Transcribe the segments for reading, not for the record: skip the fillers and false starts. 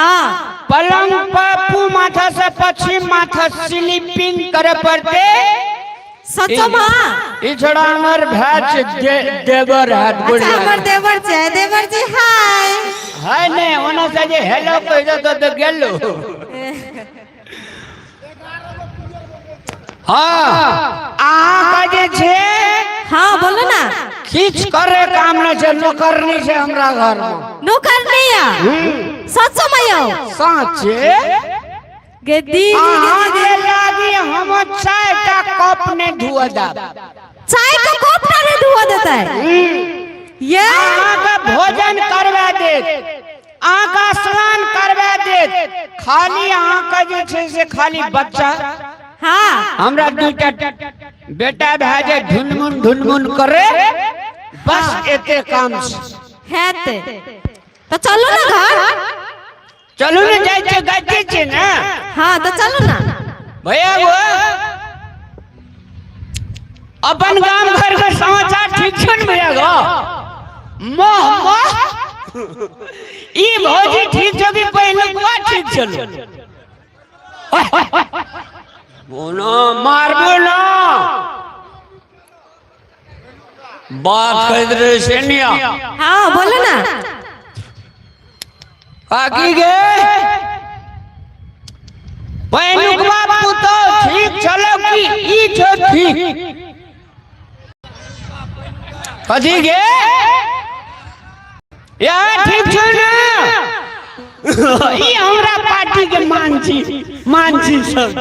हाँ पलंग पर माथा से पश्चिम माथा स्लीपिंग करे पड़ते सचो माँ इछड़ा हमर भैच देवर हाथ गुड़ अच्छा हमर देवर छे देवर जी हाय ने ओना से जे हेलो कह दो तो गेलो हाँ आ जे छे हाँ बोलो ना किछ करे काम न छे नौकरनी छे हमरा घर में नौकरनी है सचो मायो साचे गे दीदी आगे लागी हम चाय का कप ने धुआ दा चाय का कप ने धुआ देता है ये आका भोजन करवा दे आका स्नान करवा दे खाली आका जे छे से खाली बच्चा हाँ हमरा दुटा बेटा भाजे ढुनमुन करे बस एते काम हेते तो चलो ना घर चलो ना जाय छे गाते छे ना हाँ तो चलो ना भैया वो अपन गांव घर के समाचार ठीक छन भैया गो मोह ई भौजी ठीक जो भी पहले कुआ ठीक चलो बोनो मारबो ना बात कर रहे से निया हाँ बोलो ना आगे गे पहलुकवा पुतो ठीक चलो की ई जो ठीक कदी गे या ठीक छ ना ई हमरा पार्टी के मानसी सब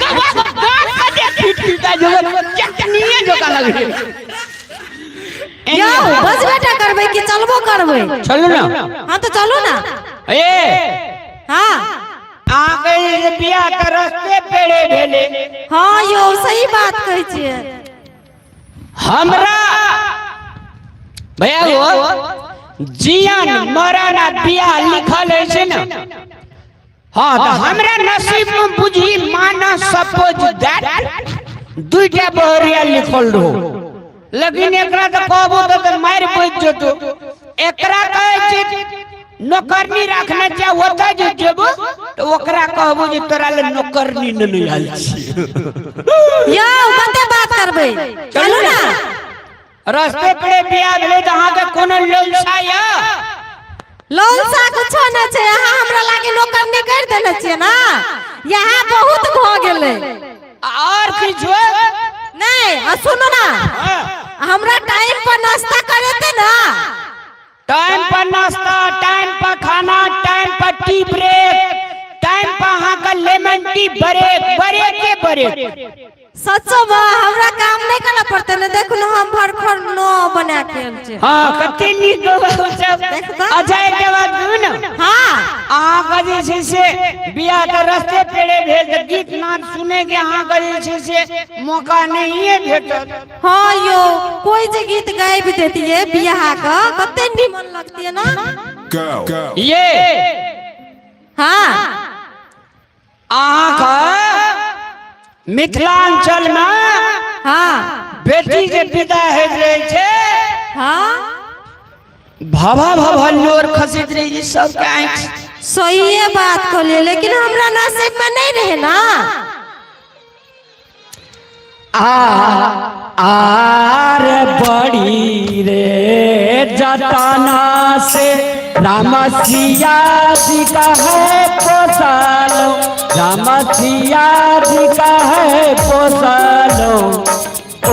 कदे ठीक जो चटनीए जो का लगे यो बस बेटा करबे कि चलबो करबे चलो ना हाँ तो चलो ना ए हाँ आगे बिया के रास्ते पेड़े भेले हाँ यो सही बात कहै छियै हमरा भैया वो जियान मरना बिया लिखल है से ना हाँ तो हमरा नसीब में बुझी माना सपोज दैट दुइटा बहरिया लिखल रहो लेकिन एकरा तो कहबो तो मार बुझ जतो एकरा कहे छै नौकरनी रखना चाहे होता जो जेबो तो ओकरा कहबो जे तोरा ले नौकरनी न आइल छी यो कते बात करबे चलो ना रास्ते पे बिया भेले त अहाँ के कोनो लोलसा या लोलसा कुछ न छै यहाँ हमरा लागे नौकरनी कर देले छियै ना यहाँ बहुत भ गेले और किछो नहीं सुनो ना हमरा टाइम पर नाश्ता करे थे ना टाइम पर नाश्ता टाइम पर खाना टाइम पर टी ब्रेक टाइम पर अहाँ का लेमन टी ब्रेक के ब्रेक सच्चो बा हमरा काम नहीं करना पड़ते ने देखो ना हम भर नो बना के छै हां कते नीक सब अजय के बात ना हां अहाँ का जे से बिया के रास्ते पेड़े भेल त गीत नाद सुने के अहाँ का जे से मौका नहीं है भेटल हां यो कोई जे गीत गाय भी देती है बियाह का कते निमन लगती है ना ये हां अहाँ का मिथिलांचल में हाँ बेटी जे विदा है रहे छे हाँ भाभा लोर खसीद रही सब के आंख सही है बात को ले लेकिन हमरा नसीब में नहीं रहे ना आर बड़ी रे जटाना से राम सिया जी का है पोसालो राम सिया जी का है पोसालो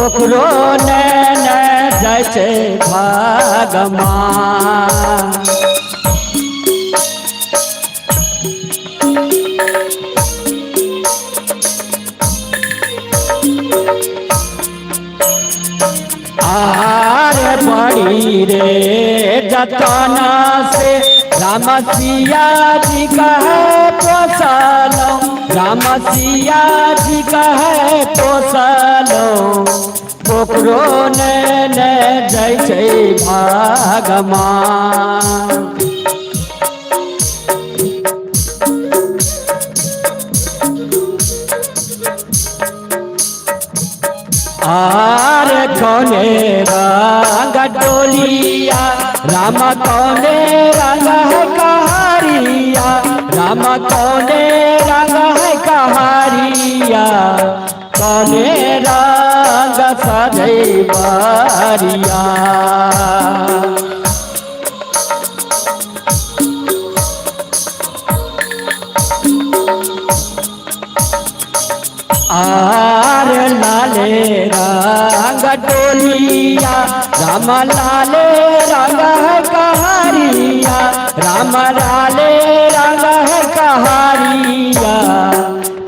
ओकरो नैन जैसे भगवान आरे बड़ी रे जटाना से राम सिया जी का है पोसालो राम सिया जी का है पोसालो ओकरो नैन जैसे भगवान आर कौने रंग डोलिया राम कौने रंग है कहारिया कहारिया आर लाले रंग डोलिया राम लाले रंग कहारिया राम लाले रंग कहारिया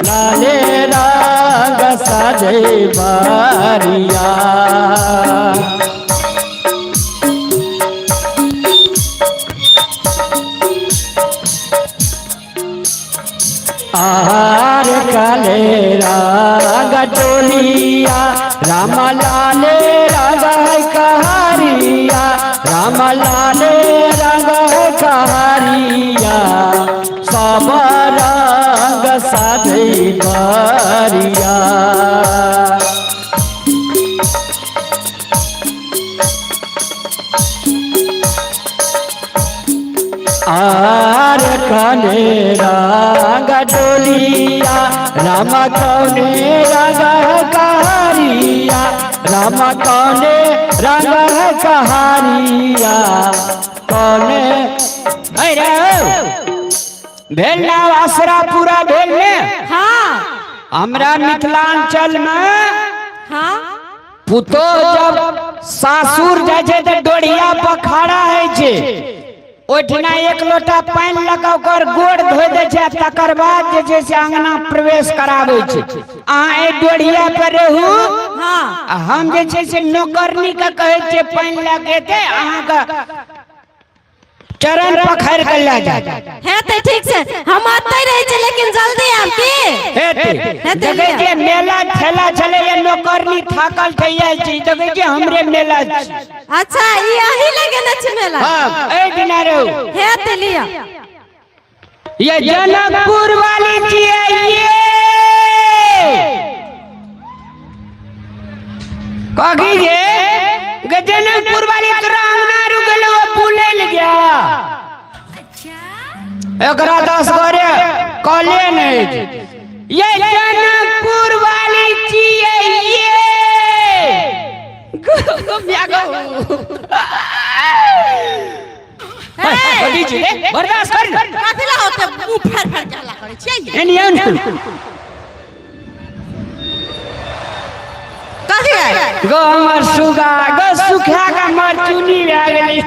लाले रंग सजे बारिया आर काले रंग डोलिया राम लाले रंग कहारिया राम लाले रंग कहारिया सब रंग सजे बारिया आर कने रंग डोलिया राम कौने रंग कहारिया राम कौने रंग कहारिया कौने भेल ना आसरा पूरा भेल ने हाँ हमरा मिथिलांचल में हाँ पुतो जब सासुर जाय छै त डोढ़िया पर खड़ा है छै ओठिना एक लोटा पानी लगा कर गोड़ धो दे छै तकर बाद जे छै से अंगना प्रवेश कराबै छै अहाँ ए डोढ़िया पर रहू हाँ हम जे छै से नौकरनी के कहै छै पानी लगे ते अहाँ का चरण पखार के ला जा है तो ठीक से हम आते रहे छे लेकिन जल्दी आम की हेते देखे जे मेला ठेला चले ये नौकरनी थाकल थैया छी देखे जे हमरे मेला अच्छा ई यही लगे न छ मेला हां ए दिना रहू है ते लिया ये जनकपुर वाली जी है ये कगी जे जनकपुर वाली तोरा अंगना रुकलो बुलेल गया एकरा 10 गोरे कॉले नहीं ये जनकपुर वाली जी है ये कगी जी बर्दाश्त कर काथिला होते मुंह फेर फेर जाला करे छिए एनियन कथि है गो हमर सुगा गो सुखा का मरचुनी आ गेली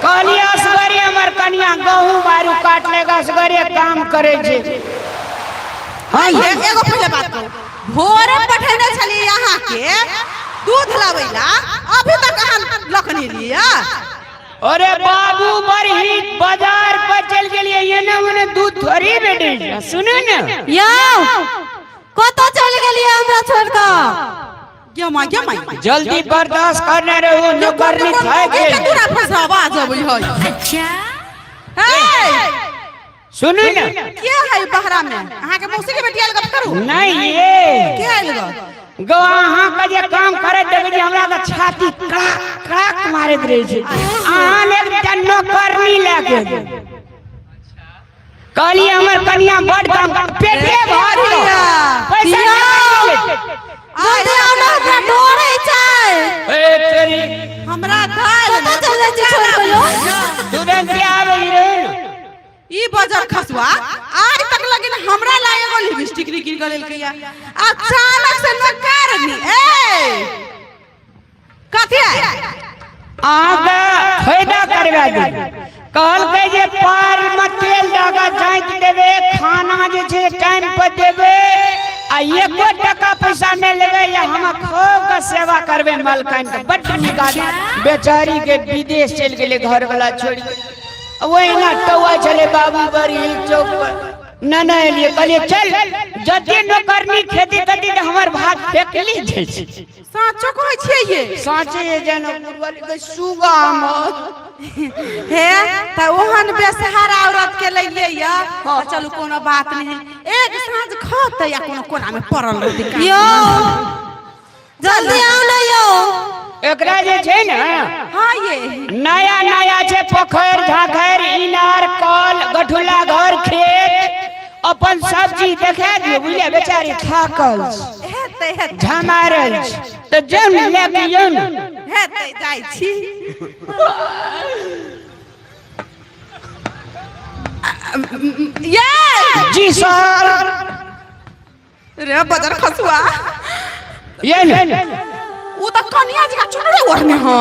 कहली असगरे हमर कनिया गहूं मारू काट लेगा असगरे काम करे छे हां एगो पहले बात करू भोरे पठेने छली यहां के दूध लावेला अभी तक हम लखनी लिया अरे बाबू बरही बाजार पर चल गेलिए ये ना मने दूध थोड़ी बेटे सुनो ना यो कतो चल गेलिए हमरा छोड़ के जमा जल्दी बर्दाश्त करने रहू नौकरनी खाए के पूरा फसा आवाज आबै है अच्छा हे सुनो ना क्या है बहरा में अहाँ के मौसी के बेटिया लग करू नहीं ये क्या है गो अहाँ का जे काम करे देबे जे हमरा का छाती कड़ाक कड़ाक मारत रहे छै अहाँ ने नौकरनी लेके कहली हमर कनिया बड़ काम पेटे भर दिया पैसा जल्दी आना हमरा डोरे छै ए तेरी हमरा धाल पता चले छै छोड़ गयो तुरंत आवे रे ई बाजार खसवा आज तक लगिन हमरा लाए एगो लिपस्टिक निकिल गलेल किया अचानक से नकारनी ए कथि है आगा फायदा करवा दे कहल के जे पार में तेल डागा जाइत देबे खाना जे छै टाइम पर देबे आ एको टका पैसा नहीं लेबे या हम खूब का सेवा करबे मालकान के बड़ निकाल बेचारी के विदेश चल गेले घर वाला छोड़ वही ना टवा चले बाबू बड़ी चौक पर न लिए कहलिए चल जते नौकरनी खेती तती त हमर भात फेकली छै साचो कहै छियै ये साचे ये जनकपुर वाली के सुगा हे त ओहन बेसहारा औरत के लइले या चलू कोनो बात नहीं एक साँझ खत या कोनो कोना में पड़ल रहती यो जल्दी आओ ना यो एकरा जे छै ना हां ये नया नया छै पोखर झाखर इनार कल गठुला घर खेत अपन सब चीज देखा दियो बुझलिए बेचारी थाकल हेतै हेतै झमारल तो जम लेके यौ न हेतै जाइ छी ये जी सर रे बजर खसुआ ये न उ त कनिया जी का चुनरी ओढ़ने है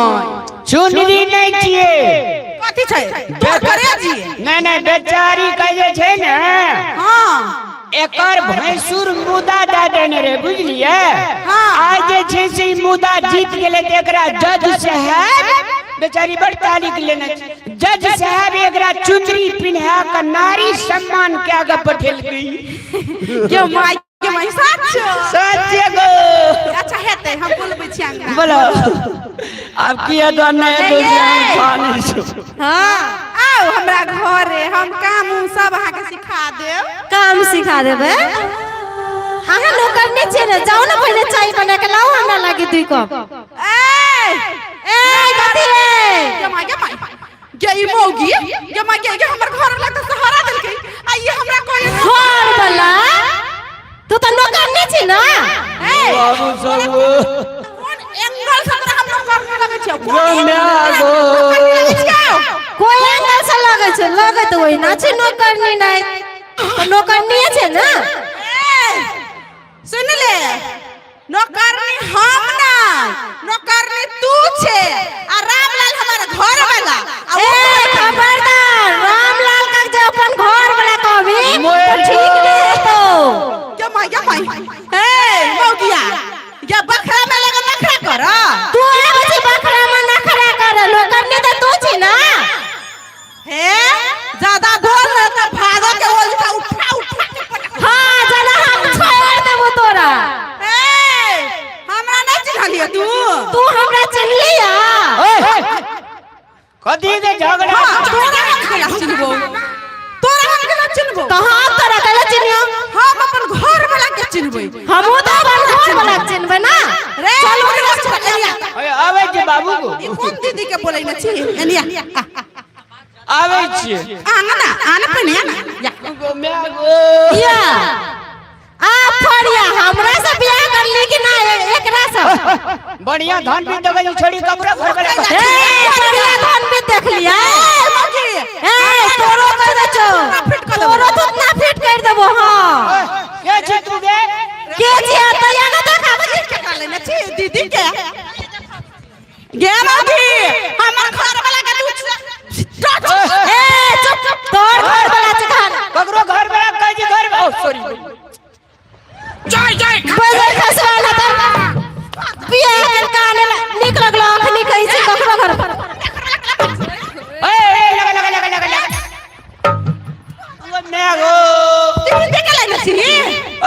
चुनरी नहीं छिए कथि छै तो करे जी नहीं बेचारी कहे छै न हां एकर भैंसुर मुदा दे देने रे बुझलिए हाँ। आज जे छै से मुदा जीत गेले त एकरा जज साहब बेचारी बड़ ताली के लेने जज साहब एकरा चुनरी पिन्हा के नारी सम्मान के आगे पठेल गई के माई के माई सच्चे गो अच्छा हेतै हम बोलबै छी अंगना बोलो अब किया तो नहीं तो जान पानी छो हां आओ हमरा घरे हम काम सब अहाँ के सिखा देब काम सिखा देबे अहाँ नौकर नहीं छे ना जाओ ना पहले चाय बना के लाओ हमरा लागे 2 कप ए कथी रे के माई के ई मौगी के माई के हमर घर लग त सहारा देलकै आ ये हमरा कोई घर वाला तू तो नौकर नहीं छे ना बाबू सब कोन एंगल से तोरा हम नौकर लगे छै गो कोई एंगल से लगे तो वही ना छे नौकर नहीं तो नौकर नहीं छे ना सुन ले नौकरनी हम ना नौकरनी तू छे आ रामलाल हमर घर वाला खबरदार रामलाल का जे अपन घर वाला कहबी मोए तो ठीक नहीं तो के माई मौगिया ये बखरा में लगा नखरा कर तू आगे से बकरा में नखरा कर नौकर नहीं तो तू छी ना हे ज्यादा बोल न त भागो के बोल का उठा हां जना हम छोड़ देबो तोरा हमरा नहीं चिन्हलिए तू हमरा चिन्हलिया कथी के झगड़ा तोरा हम केना चिन्हबो कहां तोरा केना चिन्हियो हम अपन घर वाला के चिन्हबै हमहू तो अपन घर वाला चिन्हबे ना रे चल ओए आवे छी बाबू को ई कोन दीदी के बोलै न छी एनिया आवे छी आना आना पे ने या गो मैं गो या आ फड़िया हमरा से बियाह कर ली कि ना एकरा से बढ़िया धन भी दगे छोड़ी कपड़ा फरबले फड़िया धन भी देख लिया तोरो कर दे छो तोरो तो ना फिट कर देबो हां के छी तू गे के छी तया ना देखा के काले न छी दीदी के गे बाबी हमर घर वाला के तू चुप तोर घर वाला चिखान ककरो घर वाला कह जी घर ओ सॉरी जय बजे खसवाला तर बियाह कर काने निक लगलो अखनी कहि छी ककरो घर पर लगा वो मैं गो दीदी के काले न छी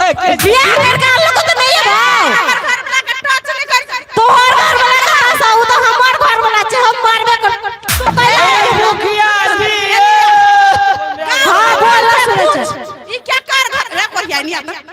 ओए के बियाह कर कान लोग तो नहीं है भाई हमर घर वाला के टच नहीं कर तोहर घर वाला कहां से उ तो हमर घर वाला छे हम मारबे कर तू कह मुखिया जी हां बोल सुने छ ई क्या कर घर रे कोरिया नहीं आता